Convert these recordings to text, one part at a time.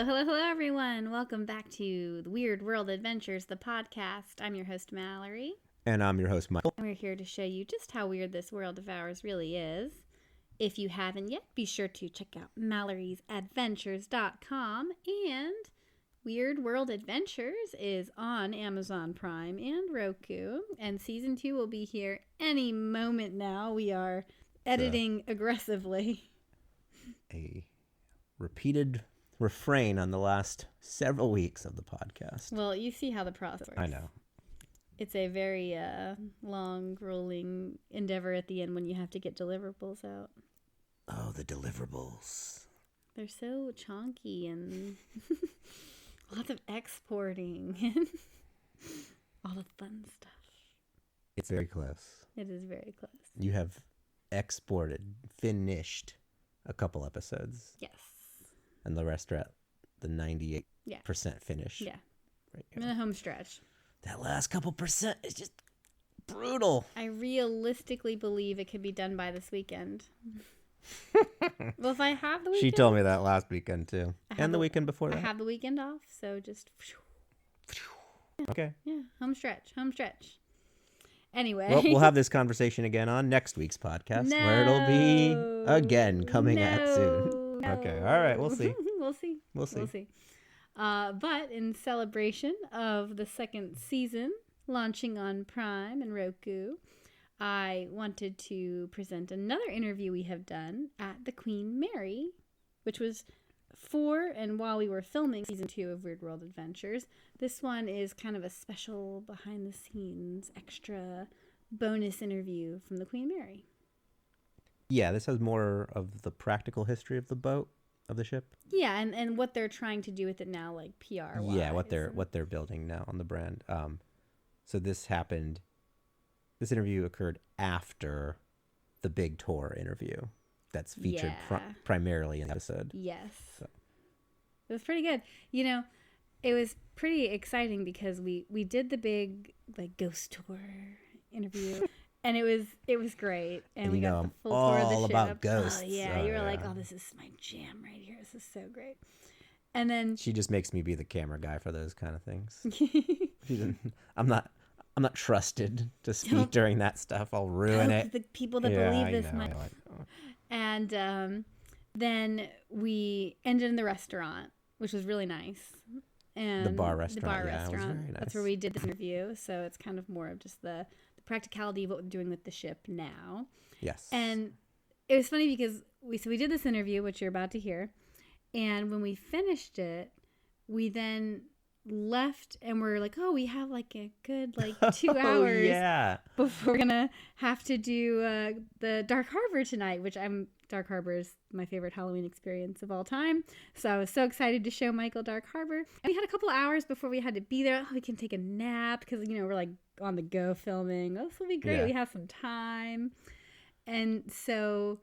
Hello, everyone. Welcome back to the Weird World Adventures, the podcast. I'm your host, Mallory. And I'm your host, Michael. And we're here to show you just how weird this world of ours really is. If you haven't yet, be sure to check out Mallory'sAdventures.com. And Weird World Adventures is on Amazon Prime and Roku. And Season 2 will be here any moment now. We are editing aggressively. A repeated refrain on the last several weeks of the podcast. Well, you see how the process works. I know. It's a very long, rolling endeavor at the end when you have to get deliverables out. Oh, the deliverables. They're so chonky and lots of exporting and all the fun stuff. It's very close. It is very close. You have finished a couple episodes. Yes. And the rest are at the 98% finish. Yeah. Right I'm in the home stretch. That last couple percent is just brutal. I realistically believe it could be done by this weekend. Well, if I have the weekend. She told me that last weekend, too. And the weekend before that. I have the weekend off, so just. Okay. Yeah, home stretch. Anyway. Well, we'll have this conversation again on next week's podcast, where it'll be again coming out soon. Okay, all right, we'll see. We'll see. But in celebration of the second season launching on Prime and Roku, I wanted to present another interview we have done at the Queen Mary, which was while we were filming season 2 of Weird World Adventures. This one is kind of a special behind the scenes extra bonus interview from the Queen Mary. Yeah, this has more of the practical history of the boat, of the ship. Yeah, and what they're trying to do with it now, like PR-wise. Yeah, what they're building now on the brand. So this interview occurred after the big tour interview that's featured primarily in the episode. Yes. So. It was pretty good. You know, it was pretty exciting because we did the big ghost tour interview. And it was great. And we got the full tour of the ship. All about ghosts. Oh, yeah. You were like, oh, this is my jam right here. This is so great. And then she just makes me be the camera guy for those kind of things. I'm not trusted to speak during that stuff. I'll ruin it. The people that believe this might. And then we ended in the restaurant, which was really nice. And the bar restaurant. It was very nice. That's where we did this Mm-hmm. interview. So it's kind of more of just the practicality of what we're doing with the ship now. Yes. And it was funny because we did this interview, which you're about to hear. And when we finished it, we then left and we're like, oh, we have like a good 2 hours before we're gonna have to do the Dark Harbor tonight, which Dark Harbor is my favorite Halloween experience of all time. So I was so excited to show Michael Dark Harbor. And we had a couple of hours before we had to be there. Oh, we can take a nap because we're like on the go filming. Oh, this will be great. Yeah. We have some time. And so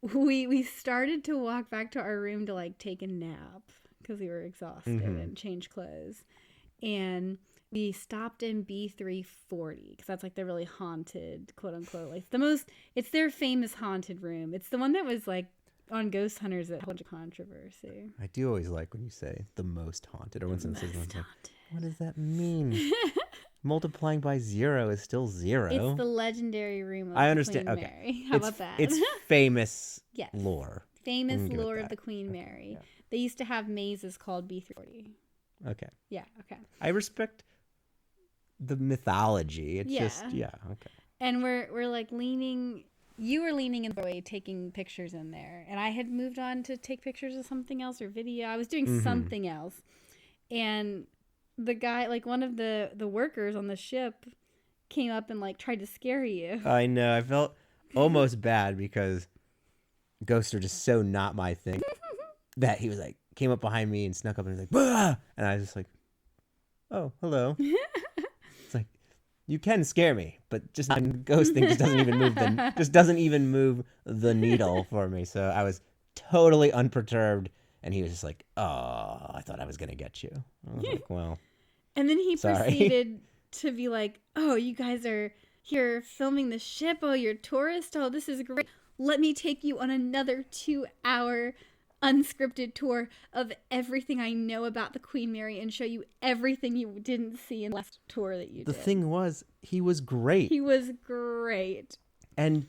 we started to walk back to our room to take a nap because we were exhausted and change clothes. And we stopped in B340 because that's the really haunted, quote unquote, it's their famous haunted room. It's the one that was on Ghost Hunters that had a bunch of controversy. I do always like when you say the most haunted, or when someone says what does that mean? Multiplying by 0 is still 0. It's the legendary room of I understand. Queen Okay. Mary. How about that? It's famous lore. Famous lore of the Queen Mary. Yeah. They used to have mazes called B340. Okay. Yeah, okay. I respect the mythology. It's just, okay. And we're leaning, you were leaning in the way taking pictures in there. And I had moved on to take pictures of something else or video. I was doing something else. And the guy, one of the workers on the ship came up and tried to scare you. I know. I felt almost bad because ghosts are just so not my thing that he was came up behind me and snuck up and was like, bah! And I was just like, oh, hello. It's you can scare me, but just the ghost thing just doesn't even move the needle for me. So I was totally unperturbed. And he was just like, oh, I thought I was going to get you. I was like, well, and then he proceeded to be like, oh, you guys are here filming the ship. Oh, you're tourists. Oh, this is great. Let me take you on another 2-hour unscripted tour of everything I know about the Queen Mary and show you everything you didn't see in the last tour that you The did. thing was, he was great. He was great. And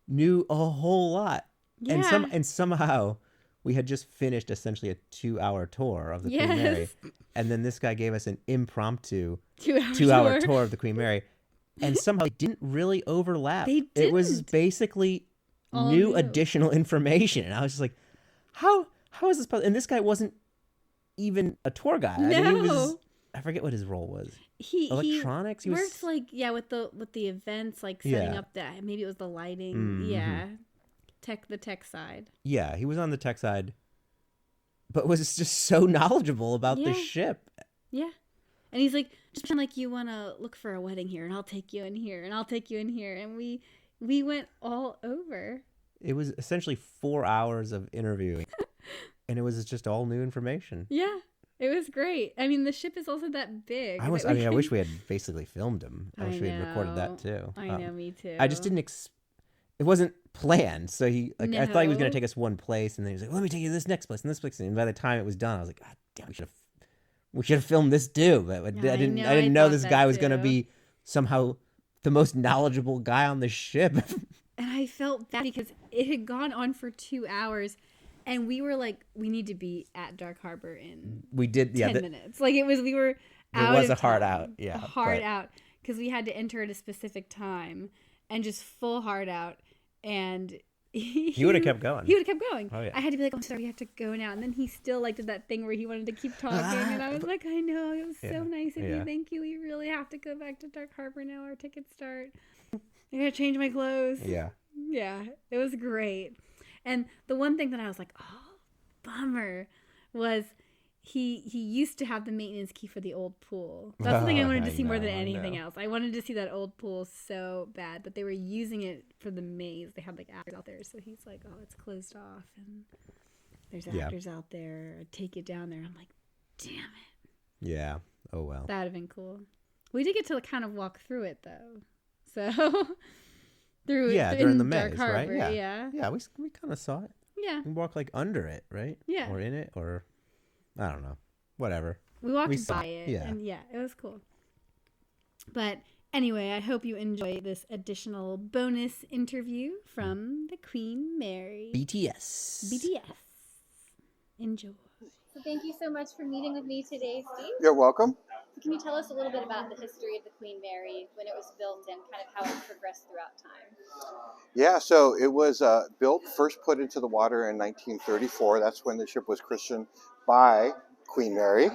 knew a whole lot. Yeah. And somehow we had just finished essentially a 2-hour tour of the Queen Mary. And then this guy gave us an impromptu 2-hour tour of the Queen Mary. And somehow it didn't really overlap. They didn't. It was basically new additional information. And I was just like, how is this possible? And this guy wasn't even a tour guy. No. I mean, he was, I forget what his role was. Electronics? He worked like, with the events, like setting up that. Maybe it was the lighting. Mm-hmm. Yeah. The tech side. Yeah, he was on the tech side, but was just so knowledgeable about the ship. Yeah. And he's like, just pretend like you want to look for a wedding here, and I'll take you in here, and I'll take you in here. And we went all over. It was essentially 4 hours of interviewing, and it was just all new information. Yeah, it was great. I mean, the ship is also that big. I wish we had basically filmed him. I wish we had recorded that too. I know, me too. I just didn't it wasn't planned. So I thought he was going to take us one place, and then he was like, let me take you to this next place and this place. And by the time it was done, I was like, God damn, we should have filmed this too. But I didn't know this guy was going to be somehow the most knowledgeable guy on the ship. And I felt bad because it had gone on for 2 hours, and we were like, we need to be at Dark Harbor in 10 minutes. Like we were out. It was a hard out. Yeah. A hard out because we had to enter at a specific time and just full hard out. And he would have kept going. He would have kept going. Oh, yeah. I had to be like, I'm sorry, we have to go now. And then he still did that thing where he wanted to keep talking. And I was like, I know, it was so nice of you. Thank you. We really have to go back to Dark Harbor now. Our tickets start. I gotta change my clothes. Yeah. Yeah, it was great. And the one thing that I was like, oh, bummer, was he used to have the maintenance key for the old pool. That's the thing I wanted to see more than anything else. I wanted to see that old pool so bad, but they were using it for the maze. They had actors out there, so he's like, oh, it's closed off, and there's actors out there. I'd take it down there. I'm like, damn it. Yeah. Oh well. That'd have been cool. We did get to kind of walk through it though, so during the maze, Dark Harbor, right? Yeah. We kind of saw it. Yeah. We walked under it, right? Yeah. Or in it, or I don't know. Whatever. We walked by it. Yeah. And it was cool. But anyway, I hope you enjoy this additional bonus interview from the Queen Mary. BTS. Enjoy. So thank you so much for meeting with me today, Steve. You're welcome. So can you tell us a little bit about the history of the Queen Mary, when it was built, and kind of how it progressed throughout time? Yeah, so it was built, first put into the water in 1934. That's when the ship was christened by Queen Mary.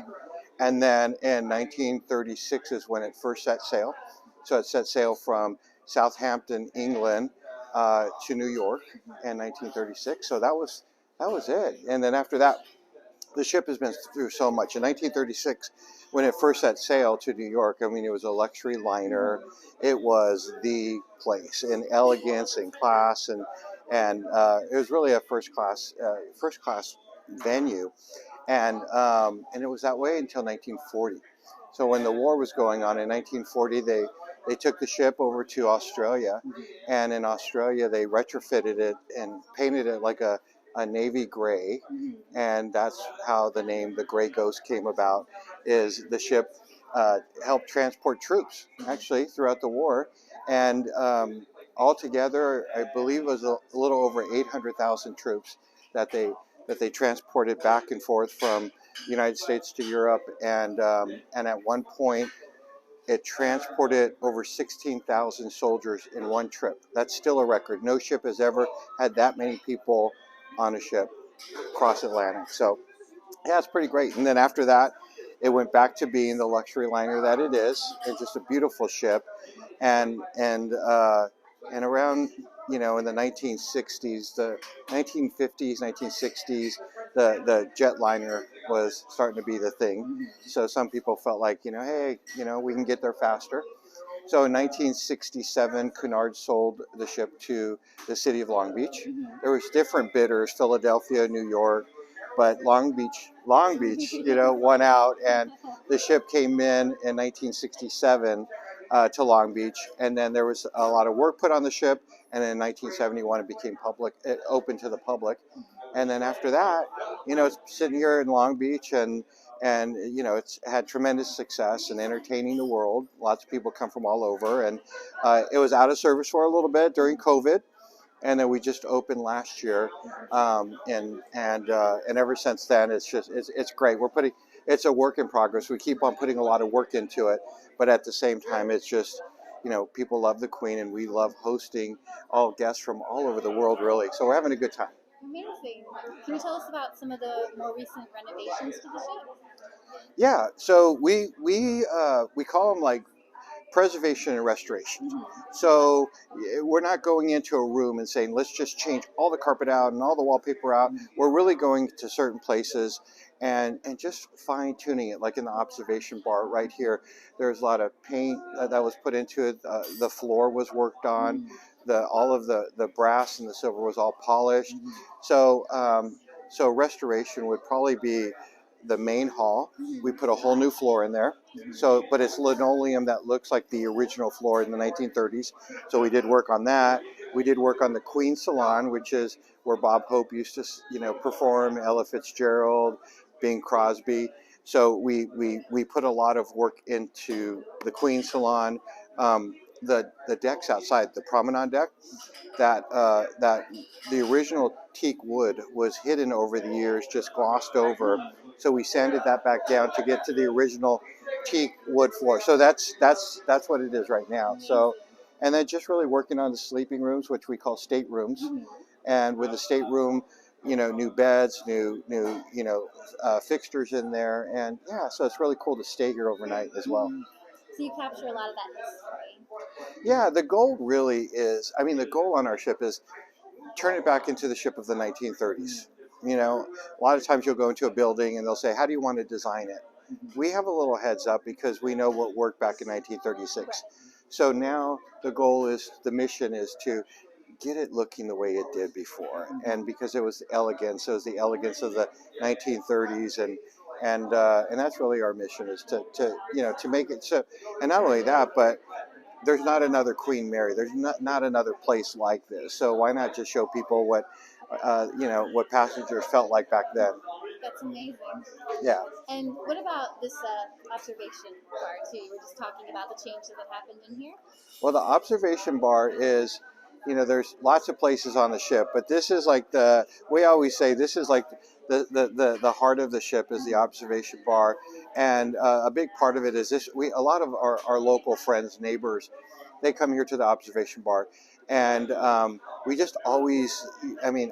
And then in 1936 is when it first set sail. So it set sail from Southampton, England, to New York in 1936. So that was it. And then after that, the ship has been through so much. In 1936, when it first set sail to New York, I mean, it was a luxury liner. It was the place in elegance and class, and it was really a first class venue, and it was that way until 1940. So when the war was going on in 1940, they took the ship over to Australia, and in Australia they retrofitted it and painted it like a navy gray, and that's how the name the Gray Ghost came about. Is the ship helped transport troops actually throughout the war, and altogether I believe it was a little over 800,000 troops that they transported back and forth from the United States to Europe, and at one point it transported over 16,000 soldiers in one trip. That's still a record. No ship has ever had that many people on a ship across Atlantic. So yeah, it's pretty great. And then after that, it went back to being the luxury liner that it is. It's just a beautiful ship. And around, in the 1960s, the 1950s, 1960s, the jetliner was starting to be the thing. So some people felt like, hey, we can get there faster. So in 1967, Cunard sold the ship to the city of Long Beach. There was different bidders, Philadelphia, New York, but Long Beach, won out, and the ship came in 1967 to Long Beach, and then there was a lot of work put on the ship, and in 1971 it became open to the public, And then after that, it's sitting here in Long Beach, and it's had tremendous success in entertaining the world. Lots of people come from all over, and it was out of service for a little bit during COVID, and then we just opened last year, and ever since then it's great. It's a work in progress. We keep on putting a lot of work into it, but at the same time, it's just people love the Queen, and we love hosting all guests from all over the world, really. So we're having a good time. Amazing. Can you tell us about some of the more recent renovations to the ship? Yeah, so we call them like preservation and restoration. So we're not going into a room and saying, let's just change all the carpet out and all the wallpaper out. We're really going to certain places and just fine tuning it. Like in the observation bar right here, there's a lot of paint that was put into it. The floor was worked on. All of the brass and the silver was all polished. So so restoration would probably be the main hall. We put a whole new floor in there. So, but it's linoleum that looks like the original floor in the 1930s. So we did work on that. We did work on the Queen Salon, which is where Bob Hope used to, perform, Ella Fitzgerald, Bing Crosby. So we put a lot of work into the Queen Salon. The decks outside, the promenade deck, that the original teak wood was hidden over the years, just glossed over. So we sanded that back down to get to the original teak wood floor. So that's what it is right now. So, and then just really working on the sleeping rooms, which we call state rooms, and with the stateroom, new beds, new fixtures in there, and yeah, so it's really cool to stay here overnight as well. So you capture a lot of that history. Yeah, the goal really is, the goal on our ship is turn it back into the ship of the 1930s. A lot of times you'll go into a building and they'll say, how do you want to design it? We have a little heads up because we know what worked back in 1936. So now the mission is to get it looking the way it did before. And because it was elegance, it was the elegance of the 1930s, and that's really our mission, is to make it so. And not only that, but there's not another Queen Mary. There's not another place like this. So why not just show people what passengers felt like back then? That's amazing. Yeah. And what about this observation bar too? You were just talking about the changes that happened in here. Well, the observation bar is, there's lots of places on the ship, but this is like we always say this is like the heart of the ship is the observation bar. And a big part of it is this. A lot of our local friends, neighbors, they come here to the observation bar, and we just always,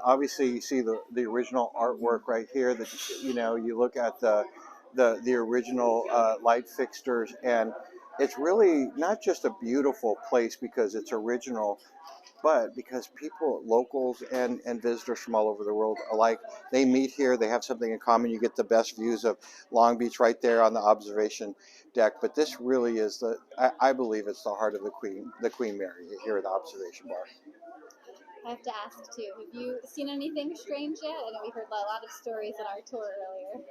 obviously you see the original artwork right here. That you look at the original light fixtures, and it's really not just a beautiful place because it's original, but because people, locals and visitors from all over the world alike, they meet here, they have something in common. You get the best views of Long Beach right there on the observation deck. But this really is I believe it's the heart of the Queen Mary here at the observation bar. I have to ask too, have you seen anything strange yet? I know we heard a lot of stories on our tour earlier.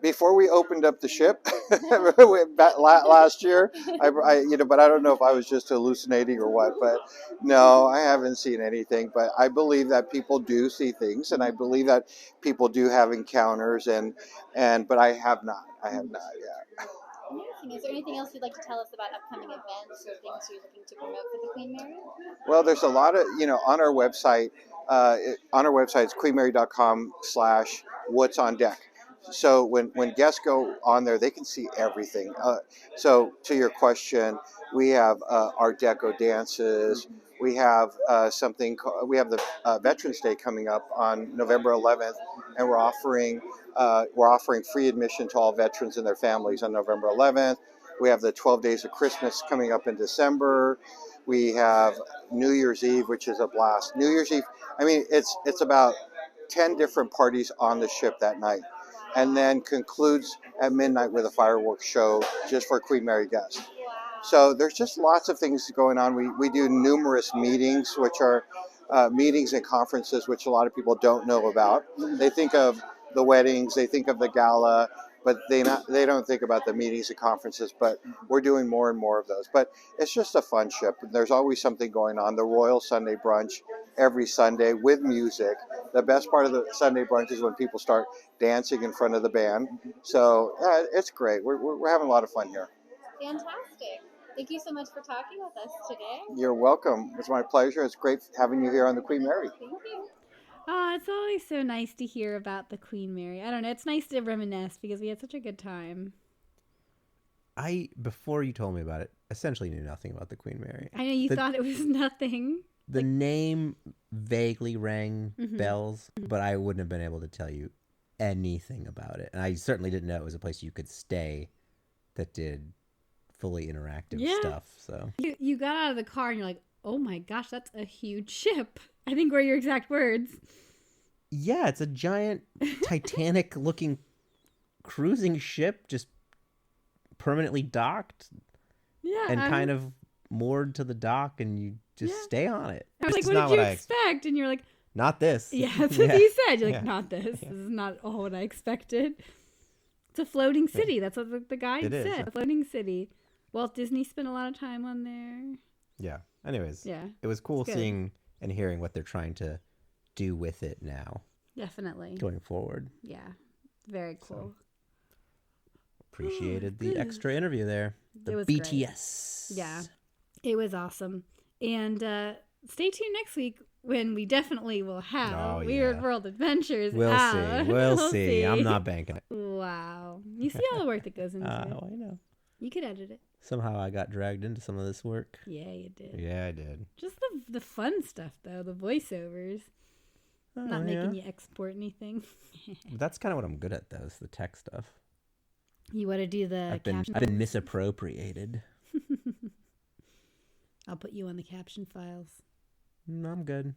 Before we opened up the ship last year, but I don't know if I was just hallucinating or what. But no, I haven't seen anything. But I believe that people do see things, and I believe that people do have encounters, but I have not. Yeah. Amazing. Is there anything else you'd like to tell us about upcoming events or things you're looking to promote for the Queen Mary? Well, there's a lot of, on our website. It's queenmary.com/what's on deck. So when guests go on there, they can see everything. So to your question, we have Art Deco dances. We have we have the Veterans Day coming up on November 11th, and we're offering free admission to all veterans and their families on November 11th. We have the 12 Days of Christmas coming up in December. We have New Year's Eve, which is a blast. New Year's Eve, it's about 10 different parties on the ship that night, and then concludes at midnight with a fireworks show just for Queen Mary guests. So there's just lots of things going on. We do numerous meetings, which are meetings and conferences, which a lot of people don't know about. They think of the weddings, they think of the gala, but they don't think about the meetings and conferences. But we're doing more and more of those. But it's just a fun ship. There's always something going on. The Royal Sunday Brunch every Sunday with music. The best part of the Sunday brunch is when people start dancing in front of the band. So yeah, it's great. We're having a lot of fun here. Fantastic. Thank you so much for talking with us today. You're welcome. It's my pleasure. It's great having you here on the Queen Mary. Thank you. Oh, it's always so nice to hear about the Queen Mary. I don't know. It's nice to reminisce because we had such a good time. Before you told me about it, essentially knew nothing about the Queen Mary. I know you thought it was nothing. The name vaguely rang bells, but I wouldn't have been able to tell you anything about it. And I certainly didn't know it was a place you could stay that did fully interactive stuff. So you got out of the car and you're like, oh my gosh, that's a huge ship. I think were your exact words. Yeah, it's a giant Titanic-looking cruising ship just permanently docked and kind of moored to the dock, and you just stay on it. I was like, what did you expect? And you're like, not this. Yeah, that's what you said. You're like, not this. This is not all what I expected. It's a floating city. That's what the guide said. A floating city. Walt Disney spent a lot of time on there. Yeah. Anyways, it was cool seeing and hearing what they're trying to do with it now. Definitely. Going forward. Yeah. Very cool. So, appreciated the extra interview there. The BTS. Great. Yeah. It was awesome. And stay tuned next week when we definitely will have Weird World Adventures. We'll see. I'm not banking it. Wow. You see all the work that goes into it. Oh, I know. You could edit it. Somehow I got dragged into some of this work. Yeah, you did. Yeah, I did. Just the fun stuff, though. The voiceovers. Not making you export anything. That's kind of what I'm good at, though, is the tech stuff. You want to do the I've been misappropriated. I'll put you on the caption files. No, I'm good.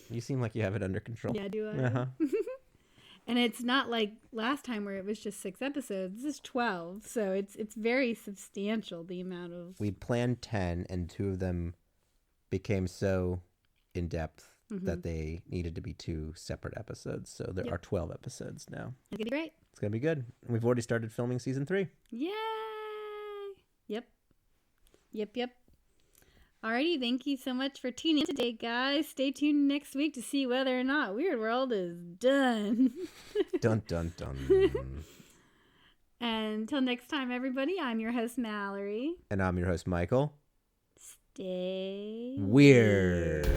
You seem like you have it under control. Yeah, do I? Uh-huh. And it's not like last time where it was just 6 episodes. This is 12, so it's very substantial, the amount of... We'd planned 10, and 2 of them became so in-depth that they needed to be 2 separate episodes. So there are 12 episodes now. It's going to be great. It's going to be good. And we've already started filming season 3. Yay! Yep. Alrighty, thank you so much for tuning in today, guys. Stay tuned next week to see whether or not Weird World is done. Dun, dun, dun. And until next time, everybody, I'm your host, Mallory. And I'm your host, Michael. Stay weird.